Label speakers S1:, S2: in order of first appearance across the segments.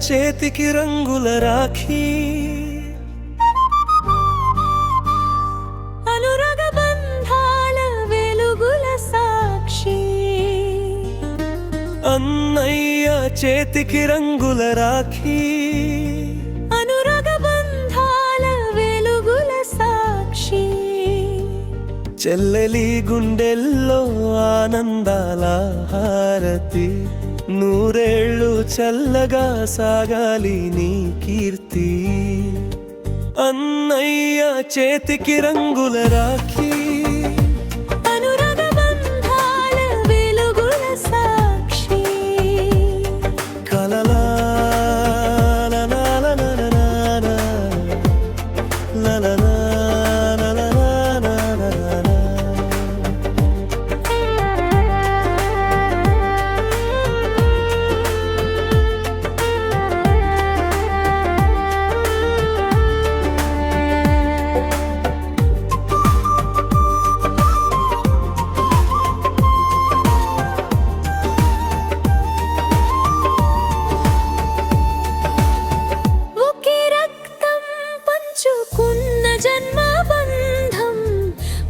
S1: చేతికి రంగుల రాఖీ,
S2: అనురాగ బంధాల వెలుగుల సాక్షి.
S1: అన్నయ్య చేతికి రంగుల రాఖీ,
S2: అనురాగ బంధాల వెలుగుల సాక్షి.
S1: చెల్లెలి గుండెల్లో ఆనందాల హారతి, నూరేళ్ళు చల్లగా సాగాలి నీ కీర్తి. అన్నయ్య చేతికి రంగుల రాఖీ,
S2: అనురాగ బంధాల వెలుగుల సాక్షి.
S1: కలలా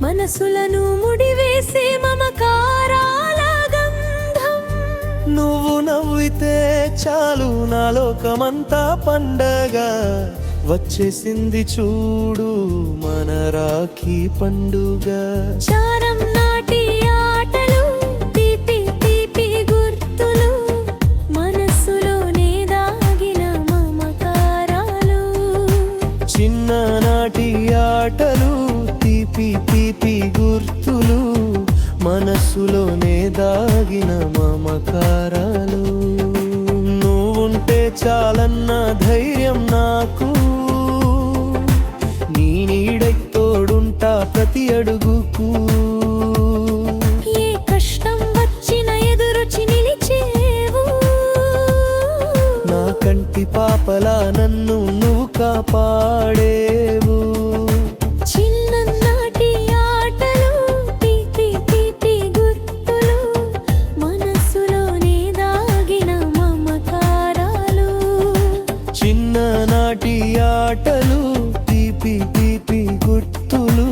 S2: మనసులను ముడివేసే మమకారాల గంధం.
S1: నువ్వు నవ్వితే చాలు నా లోకమంతా పండగ, వచ్చేసింది చూడు మన రాఖీ పండుగ.
S2: చారం నాటి ఆటలు, తీపి తీపి గుర్తులు, మనసులోనే దాగిన మమకారాలు.
S1: చిన్ననాటి ఆటలు, తీపి తీపి గుర్తులు, మనసులోనే దాగిన మమకారాలు. నువ్వుంటే చాలన్న ధైర్యం నాకు, నీ నీడై తోడుంటా ప్రతి అడుగుకు.
S2: ఏ కష్టం వచ్చిన ఎదురొచ్చి నిలిచేవు,
S1: నా కంటి పాపలా నన్ను నువ్వు కాపాడేవు.
S2: చిన్ననాటి ఆటలు, తీపి తీపి గుర్తులు, మనసులోనే దాగిన మమకారాలు.
S1: చిన్ననాటి ఆటలు, తీపి తీపి గుర్తులు,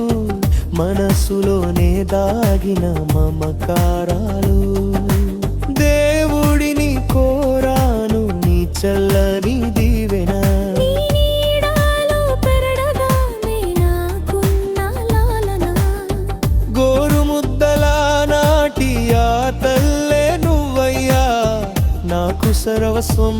S1: మనసులోనే దాగిన మమకారాలు. దేవుడిని కోరాను నీ చల్లని దీవెన, తల్లే నువ్వయ్యా నాకు సర్వస్వం.